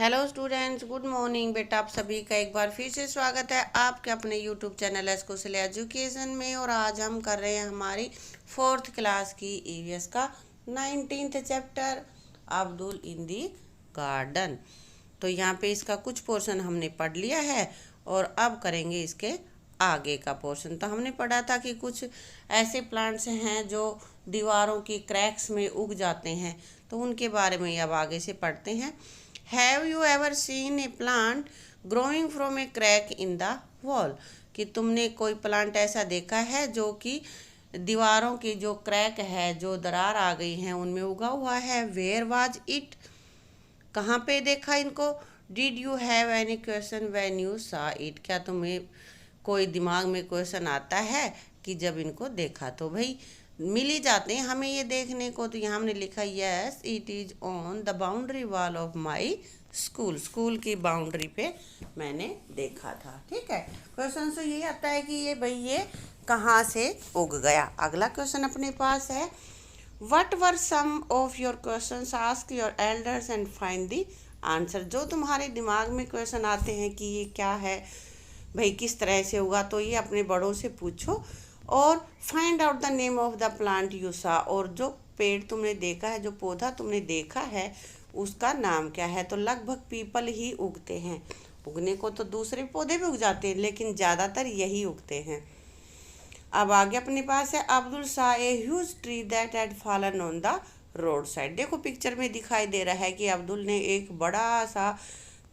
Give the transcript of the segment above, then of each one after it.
Hello students, good morning बेटा। आप सभी का एक बार फिर से स्वागत है आपके अपने यूट्यूब चैनल एस्कोसिल एजुकेशन में। और आज हम कर रहे हैं हमारी 4th क्लास की ईवीएस का 19th चैप्टर अब्दुल इन दी गार्डन। तो यहाँ पे इसका कुछ पोर्शन हमने पढ़ लिया है और अब करेंगे इसके आगे का पोर्शन। तो हमने पढ़ा था कि कुछ ऐसे प्लांट्स हैं जो दीवारों की क्रैक्स में उग जाते हैं, तो उनके बारे में अब आगे से पढ़ते हैं। Have you ever seen A plant growing from A crack in the wall? कि तुमने कोई प्लांट ऐसा देखा है जो कि दीवारों की जो क्रैक है, जो दरार आ गई हैं, उनमें उगा हुआ है। Where was it? कहाँ पे देखा इनको? Did you have any question when you saw it? क्या तुम्हें कोई दिमाग में क्वेश्चन आता है कि जब इनको देखा? तो भाई मिल ही जाते हैं हमें ये देखने को। तो यहाँ हमने लिखा yes it is on the boundary wall of my school. School की बाउंड्री पे मैंने देखा था। ठीक है, क्वेश्चन से यही आता है कि ये भाई ये कहाँ से उग गया। अगला क्वेश्चन अपने पास है, whatever some of your question ask your elders and find the answer? जो तुम्हारे दिमाग में क्वेश्चन आते हैं कि ये क्या है भाई, किस तरह से होगा, तो ये अपने बड़ों से पूछो। और find out the name of the plant you सा, और जो पेड़ तुमने देखा है, जो पौधा तुमने देखा है, उसका नाम क्या है? तो लगभग पीपल ही उगते हैं। उगने को तो दूसरे पौधे भी उग जाते हैं, लेकिन ज़्यादातर यही उगते हैं। अब आगे अपने पास है, अब्दुल सा a huge tree that had fallen on the road side. देखो पिक्चर में दिखाई दे रहा है कि अब्दुल ने एक बड़ा सा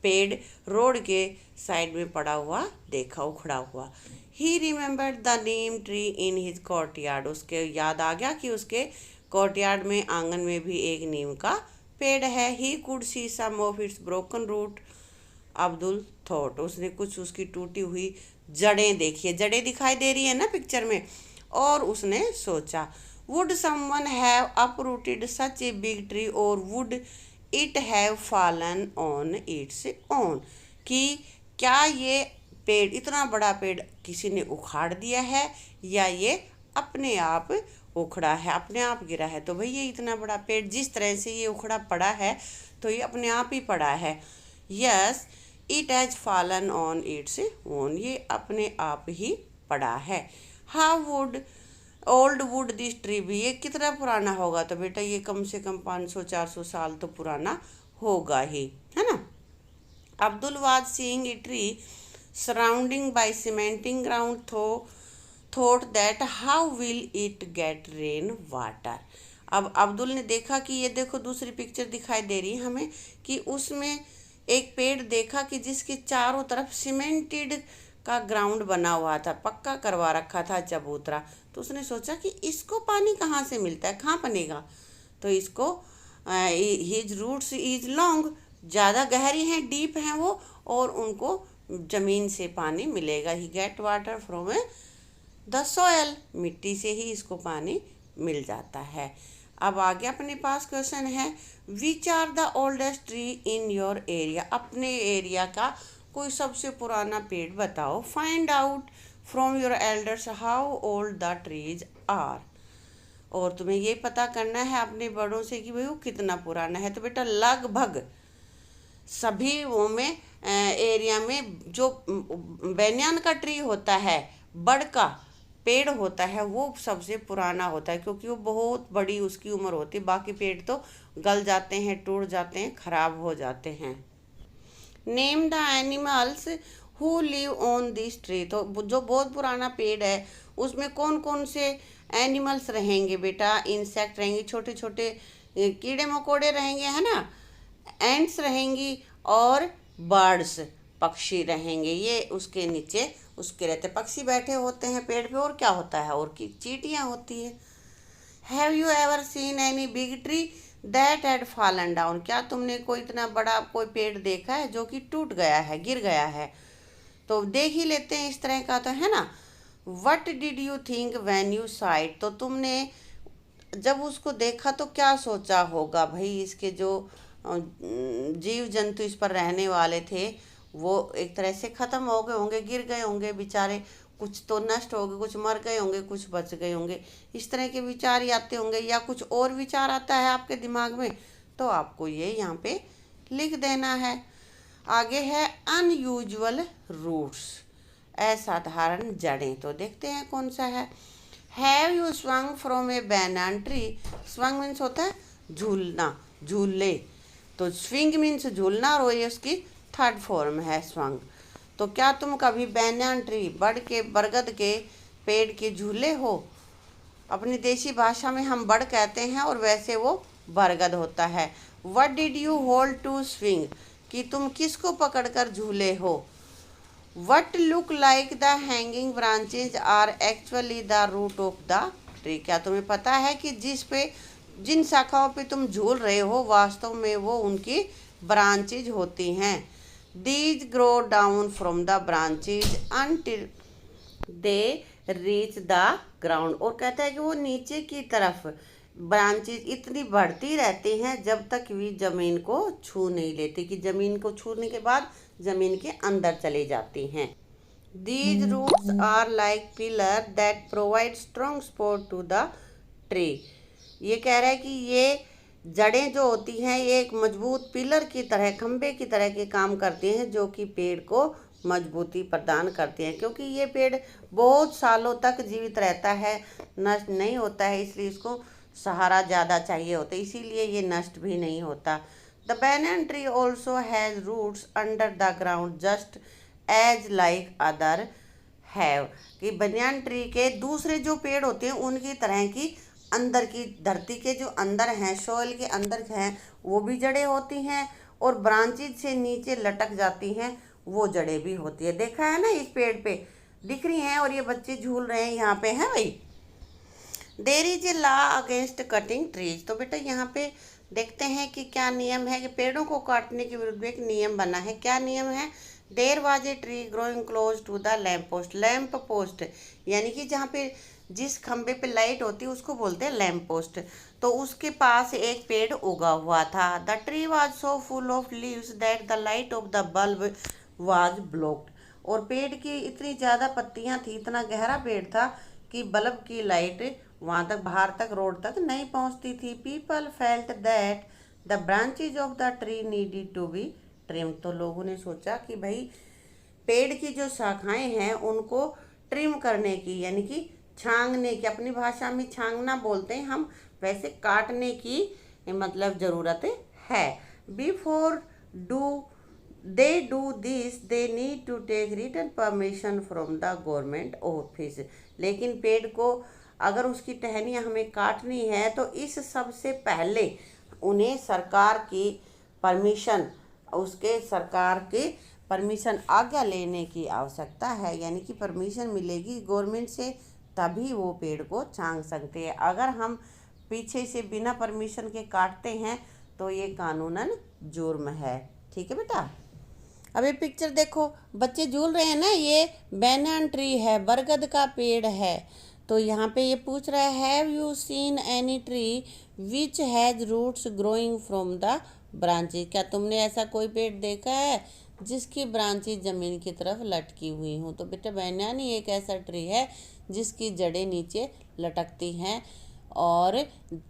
पेड़ रोड के साइड में पड़ा हुआ देखा, उखड़ा हुआ। ही remembered the Neem tree in his courtyard. उसके याद आ गया कि उसके कोर्टयार्ड में, आंगन में भी एक नीम का पेड़ है। He could see some of its broken root Abdul thought. उसने कुछ उसकी टूटी हुई जड़ें देखी है, जड़ें दिखाई दे रही है ना पिक्चर में, और उसने सोचा, would someone have uprooted such a big tree और would it have fallen on its own? कि क्या ये पेड़, इतना बड़ा पेड़ किसी ने उखाड़ दिया है या ये अपने आप उखड़ा है, अपने आप गिरा है? तो भाई ये इतना बड़ा पेड़ जिस तरह से ये उखड़ा पड़ा है, तो ये अपने आप ही पड़ा है। Yes it has fallen on its own, ये अपने आप ही पड़ा है। How would old would this tree भी? ये कितना पुराना होगा? तो बेटा ये कम से कम 500-400 साल तो पुराना होगा ही, है ना। Abdul was seeing a tree surrounding by cementing ground thought that how will it get rain water? अब अब्दुल ने देखा कि ये देखो दूसरी पिक्चर दिखाई दे रही है हमें कि उसमें एक पेड़ देखा कि जिसके चारों तरफ सीमेंटेड का ग्राउंड बना हुआ था, पक्का करवा रखा था चबूतरा। तो उसने सोचा कि इसको पानी कहाँ से मिलता है, कहाँ बनेगा? तो इसको हिज रूट्स इज लॉन्ग, ज़्यादा गहरी हैं, डीप हैं वो, और उनको ज़मीन से पानी मिलेगा। He get water from the soil, मिट्टी से ही इसको पानी मिल जाता है। अब आगे अपने पास क्वेश्चन है, which are the oldest tree in your area? अपने एरिया का कोई सबसे पुराना पेड़ बताओ। Find out from your elders how old the trees are, और तुम्हें ये पता करना है अपने बड़ों से कि भाई वो कितना पुराना है। तो बेटा लगभग सभी वो में एरिया में जो बैनियान का ट्री होता है, बड़ का पेड़ होता है, वो सबसे पुराना होता है, क्योंकि वो बहुत बड़ी उसकी उम्र होती है। बाकी पेड़ तो गल जाते हैं, टूट जाते हैं, खराब हो जाते हैं। Name the animals who live on this tree. तो जो बहुत पुराना पेड़ है उसमें कौन कौन से एनिमल्स रहेंगे बेटा? इंसेक्ट रहेंगे, छोटे छोटे कीड़े मकोड़े रहेंगे, है ना, एंट्स रहेंगी, और बर्ड्स, पक्षी रहेंगे। ये उसके नीचे उसके रहते, पक्षी बैठे होते हैं पेड़ पे, और क्या होता है, और की चींटियाँ होती है। Have you ever seen any big tree that had fallen down? क्या तुमने कोई इतना बड़ा कोई पेड़ देखा है जो कि टूट गया है, गिर गया है? तो देख ही लेते हैं इस तरह का, तो है ना। What did you think when you saw it? तो तुमने जब उसको देखा तो क्या सोचा होगा भाई? इसके जो जीव जंतु इस पर रहने वाले थे वो एक तरह से ख़त्म हो गए होंगे, गिर गए होंगे बेचारे, कुछ तो नष्ट हो गए, कुछ मर गए होंगे, कुछ बच गए होंगे। इस तरह के विचार ही आते होंगे, या कुछ और विचार आता है आपके दिमाग में तो आपको ये यहाँ पे लिख देना है। आगे है अनयूजुअल रूट्स, असाधारण जड़ें। तो देखते हैं कौन सा है। Have you swung from a banana tree. Swung means होता है झूलना, झूले। तो स्विंग मीन्स झूलना और ये उसकी थर्ड फॉर्म है स्वंग। तो क्या तुम कभी बैनाना ट्री, बरगद के पेड़ के झूले हो। अपनी देसी भाषा में हम बड़ कहते हैं और वैसे वो बरगद होता है। What did you hold to swing, कि तुम किसको पकड़कर झूले हो। What look like the hanging branches are actually the root of the tree. क्या तुम्हें पता है कि जिन शाखाओं पे तुम झूल रहे हो वास्तव में वो उनकी ब्रांचेज होती हैं। These grow down from the branches until they reach the ground. और कहता है कि वो नीचे की तरफ ब्रांचेज इतनी बढ़ती रहती हैं जब तक वे जमीन को छू नहीं लेती, कि जमीन को छूने के बाद जमीन के अंदर चली जाती हैं। These roots are like pillar that provide strong support to the tree. ये कह रहा है कि ये जड़ें जो होती हैं ये एक मजबूत पिलर की तरह, खंबे की तरह के काम करती हैं जो कि पेड़ को मजबूती प्रदान करते हैं। क्योंकि ये पेड़ बहुत सालों तक जीवित रहता है, नष्ट नहीं होता है, इसलिए इसको सहारा ज़्यादा चाहिए होता है, इसीलिए ये नष्ट भी नहीं होता। The banana tree also has roots under the ground just as like other have. कि बनियान ट्री के दूसरे जो पेड़ होते हैं उनकी तरह की अंदर की धरती के जो अंदर हैं, सॉइल के अंदर हैं, वो भी जड़ें होती हैं और ब्रांचेज से नीचे लटक जाती हैं वो जड़ें भी होती है। देखा है ना, इस पेड़ पे दिख रही हैं और ये बच्चे झूल रहे हैं, यहाँ पे है भाई। There is a law against cutting trees. तो बेटा यहाँ पे देखते हैं कि क्या नियम है कि पेड़ों को काटने के विरुद्ध एक नियम बना है। क्या नियम है। There was a tree growing close to the lamp post. Lamp post यानी कि जहाँ पे जिस खंबे पे लाइट होती है उसको बोलते हैं लैंप पोस्ट। तो उसके पास एक पेड़ उगा हुआ था। The tree was so full of leaves that the light of the bulb was blocked. और पेड़ की इतनी ज़्यादा पत्तियां थी, इतना गहरा पेड़ था कि बल्ब की लाइट वहाँ तक, बाहर तक, रोड तक नहीं पहुँचती थी। People felt that the branches of the tree needed to be trim. तो लोगों ने सोचा कि भाई पेड़ की जो शाखाएं हैं उनको ट्रिम करने की, यानी कि छांगने की, अपनी भाषा में छांगना बोलते हैं हम, वैसे काटने की मतलब ज़रूरत है। Before they do this they need to take written permission from the government office. लेकिन पेड़ को अगर उसकी टहनियाँ हमें काटनी है तो इस सबसे पहले उन्हें सरकार की परमिशन आज्ञा लेने की आवश्यकता है, यानी कि परमिशन मिलेगी गवर्नमेंट से, तभी वो पेड़ को छांग सकते हैं। अगर हम पीछे से बिना परमिशन के काटते हैं तो ये कानूनन जुर्म है। ठीक है बेटा। अब ये पिक्चर देखो, बच्चे झूल रहे हैं ना, ये बैनाना ट्री है, बरगद का पेड़ है। तो यहाँ पे ये पूछ रहा है have you seen any tree which has roots growing from the branches. क्या तुमने ऐसा कोई पेड़ देखा है जिसकी ब्रांचेज ज़मीन की तरफ लटकी हुई हों। तो बेटा बैनाना ही एक ऐसा ट्री है जिसकी जड़ें नीचे लटकती हैं और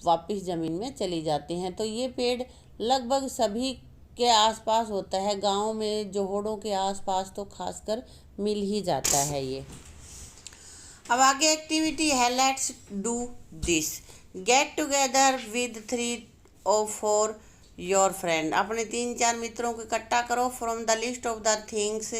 वापस ज़मीन में चली जाती हैं। तो ये पेड़ लगभग सभी के आसपास होता है, गाँव में जोहड़ों के आसपास तो खासकर मिल ही जाता है ये। अब आगे एक्टिविटी है, let's do this. Get together with 3 or 4 your friend. अपने 3-4 मित्रों को इकट्ठा करो। From the list of the things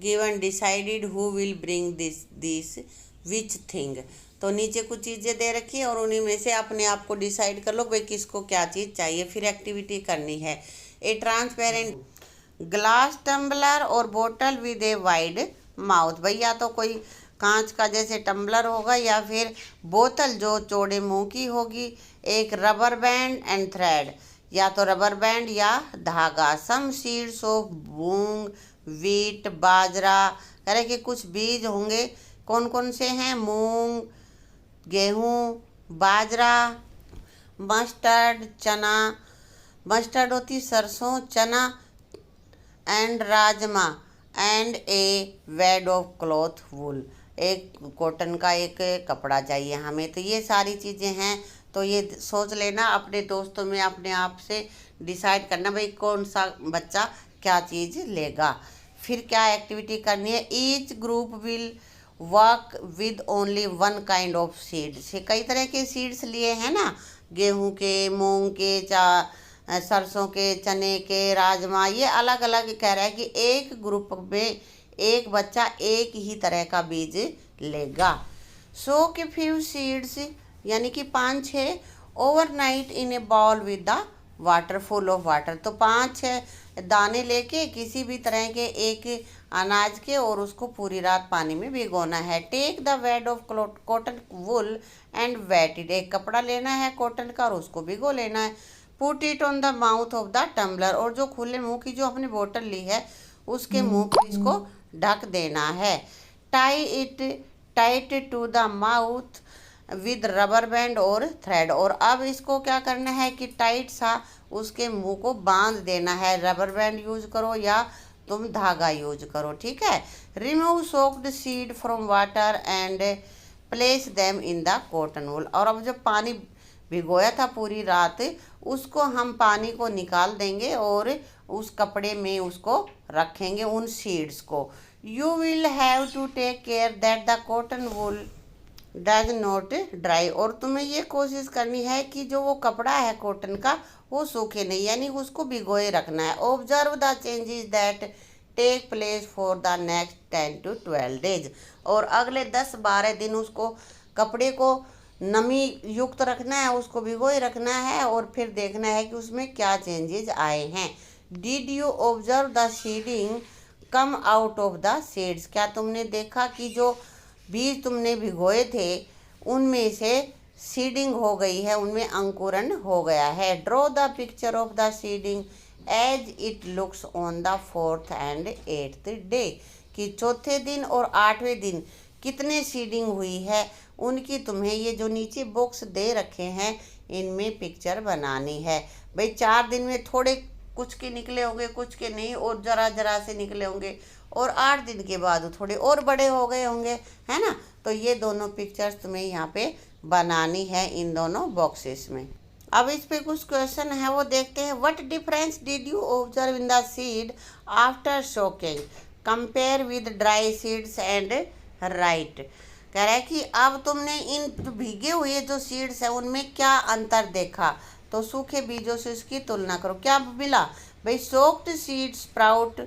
given decided who will bring this which thing. तो नीचे कुछ चीज़ें दे रखी है और उन्हीं में से अपने आप को डिसाइड कर लो भाई किसको क्या चीज़ चाहिए। फिर एक्टिविटी करनी है। ए ट्रांसपेरेंट ग्लास टम्बलर और बोतल विद ए वाइड माउथ। भाई या तो कोई कांच का जैसे टम्बलर होगा या फिर बोतल जो चौड़े मुंह की होगी। एक रबर बैंड एंड थ्रेड, या तो रबर बैंड या धागा। Some seeds of moong, wheat, bajra. कह रहे कि कुछ बीज होंगे, कौन कौन से हैं। मूंग, गेहूँ, बाजरा, मस्टर्ड, चना। मस्टर्ड होती सरसों, chana and rajma and a wad of cloth wool. एक कॉटन का एक कपड़ा चाहिए हमें। तो ये सारी चीज़ें हैं। तो ये सोच लेना अपने दोस्तों में, अपने आप से डिसाइड करना भाई कौन सा बच्चा क्या चीज़ लेगा। फिर क्या एक्टिविटी करनी है, each group will work with only one kind of seeds. कई तरह के सीड्स लिए हैं ना, गेहूं के, मूंग के, सरसों के, चने के, राजमा, ये अलग अलग कह रहा है कि एक ग्रुप में एक बच्चा एक ही तरह का बीज लेगा। सो के फ्यू सीड्स यानी कि 5-6 overnight in A ball with the water full of water. तो 5-6 दाने लेके किसी भी तरह के एक अनाज के और उसको पूरी रात पानी में भिगोना है। Take the wet of cotton wool and wet it. एक कपड़ा लेना है कॉटन का और उसको भिगो लेना है। Put it on the mouth of the tumbler. और जो खुले मुंह की जो अपनी बोतल ली है उसके मुंह पर इसको ढक देना है। Tie it tight to the mouth with rubber band और थ्रेड। और अब इसको क्या करना है कि टाइट सा उसके मुंह को बांध देना है। रबर बैंड यूज करो या तुम धागा यूज करो, ठीक है। Remove soaked seed from water and place them in the cotton वूल। और अब जो पानी भिगोया था पूरी रात उसको हम पानी को निकाल देंगे और उस कपड़े में उसको रखेंगे, उन सीड्स को। You will have to take care that the cotton wool does not dry. और तुम्हें ये कोशिश करनी है कि जो वो कपड़ा है कॉटन का वो सूखे नहीं, यानी उसको भिगोए रखना है। Observe the changes that take place for the next 10 to 12 days. और अगले 10-12 दिन उसको कपड़े को नमी युक्त रखना है, उसको भिगोए रखना है और फिर देखना है कि उसमें क्या चेंजेस आए हैं। Did you observe the seeding come out of the seeds. क्या तुमने देखा कि जो बीज तुमने भिगोए थे उनमें से सीडिंग हो गई है, उनमें अंकुरण हो गया है। Draw the picture of the seeding as it looks on the 4th and 8th day. कि चौथे दिन और 8वें दिन कितने सीडिंग हुई है उनकी तुम्हें ये जो नीचे बॉक्स दे रखे हैं इनमें पिक्चर बनानी है। भाई 4 दिन में थोड़े कुछ के निकले होंगे, कुछ के नहीं, और जरा जरा से निकले होंगे, और 8 दिन के बाद थोड़े और बड़े हो गए होंगे, है ना। तो ये दोनों पिक्चर्स तुम्हें यहाँ पे बनानी है इन दोनों बॉक्सेस में। अब इस पे कुछ क्वेश्चन है वो देखते हैं। What difference did you observe in the seed after soaking compare with dry seeds and right. कह रहा है कि अब तुमने इन जो भीगे हुए जो सीड्स हैं उनमें क्या अंतर देखा, तो सूखे बीजों से इसकी तुलना करो। क्या मिला भाई, soaked seed sprout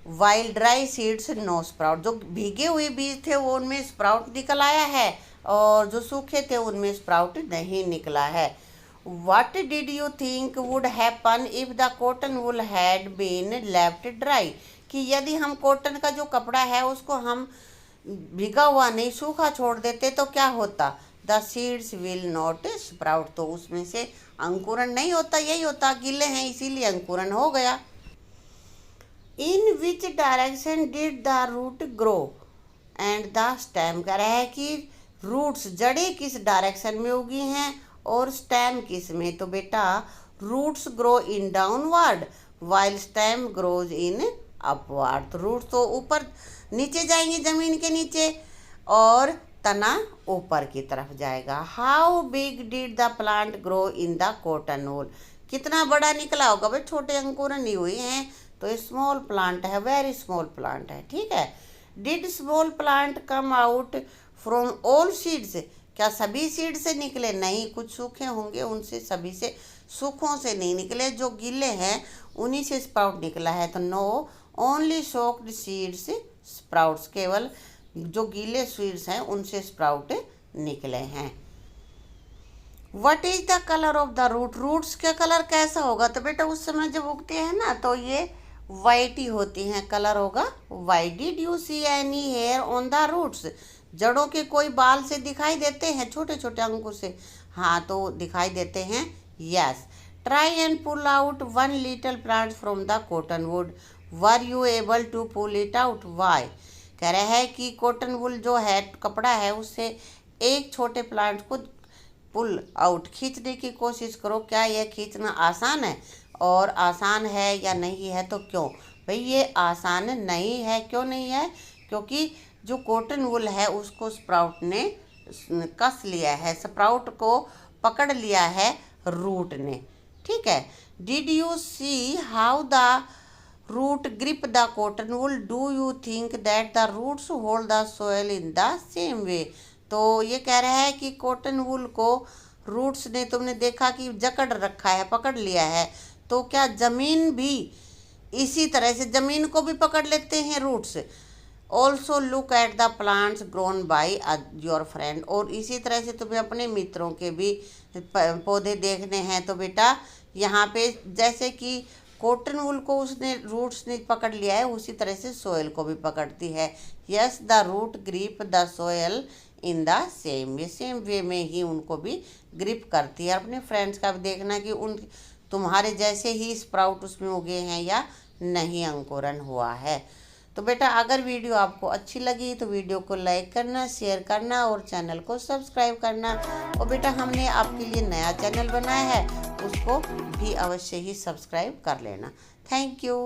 while dry seeds no sprout. जो भीगे हुए बीज थे वो उनमें स्प्राउट निकल आया है और जो सूखे थे उनमें स्प्राउट नहीं निकला है। What did you think would happen if the cotton wool had been left dry। कि यदि हम कॉटन का जो कपड़ा है उसको हम भीगा हुआ नहीं सूखा छोड़ देते तो क्या होता। The seeds will not sprout. तो उसमें से अंकुरण नहीं होता, यही होता, गीले हैं इसीलिए अंकुरण हो गया। In which direction did the root grow and the stem. कह रहा है कि रूट्स जड़ें किस डायरेक्शन में उगी हैं और स्टेम किस में। तो बेटा roots grow in downward while stem grows in upward. तो रूट्स तो ऊपर नीचे जाएंगे जमीन के नीचे और तना ऊपर की तरफ जाएगा। How big did the plant grow in the cotton वूल। कितना बड़ा निकला होगा भाई, छोटे अंकुरण नहीं हुए हैं तो स्मॉल प्लांट है, वेरी स्मॉल प्लांट है, ठीक है। Did small plant come out from all seeds. क्या सभी सीड से निकले, नहीं, कुछ सूखे होंगे उनसे, सभी से सूखों से नहीं निकले, जो गीले हैं उन्हीं से स्प्राउट निकला है। तो no only soaked seeds sprouts, केवल जो गीले सीड्स हैं उनसे स्प्राउट निकले हैं। What is the colour of the root. Roots का कलर कैसा होगा, तो बेटा उस समय जब उगते हैं ना तो ये वाइट ही होती हैं, कलर होगा white. Did you see any hair on the roots. जड़ों के कोई बाल से दिखाई देते हैं, छोटे छोटे अंकुर से, हाँ तो दिखाई देते हैं, yes. Try and pull out one little plant from the cotton wood. Were you able to pull it out, why. कह रहा है कि कॉटन वुल जो है कपड़ा है उससे एक छोटे प्लांट को पुल आउट खींचने की कोशिश करो। क्या यह खींचना आसान है, और आसान है या नहीं है तो क्यों। भाई ये आसान नहीं है, क्यों नहीं है, क्योंकि जो कॉटन वुल है उसको स्प्राउट ने कस लिया है, स्प्राउट को पकड़ लिया है रूट ने, ठीक है। Did you see how the root grip the cotton wool, do you think that the roots hold the soil in the same way. तो ये कह रहा है कि कॉटन वूल को रूट्स ने, तुमने देखा कि जकड़ रखा है, पकड़ लिया है, तो क्या जमीन भी इसी तरह से, जमीन को भी पकड़ लेते हैं roots. Also look at the plants grown by your friend, और इसी तरह से तुम्हें अपने मित्रों के भी पौधे देखने हैं। तो बेटा यहाँ पे जैसे कि कॉटन वूल को उसने रूट्स ने पकड़ लिया है, उसी तरह से सोयल को भी पकड़ती है। Yes the root grip the soil in the same way, same way में ही उनको भी ग्रिप करती है। अपने फ्रेंड्स का भी देखना कि उन तुम्हारे जैसे ही स्प्राउट उसमें उगे हैं या नहीं अंकुरन हुआ है। तो बेटा अगर वीडियो आपको अच्छी लगी तो वीडियो को लाइक करना, शेयर करना और चैनल को सब्सक्राइब करना। और बेटा हमने आपके लिए नया चैनल बनाया है, उसको भी अवश्य ही सब्सक्राइब कर लेना। Thank you.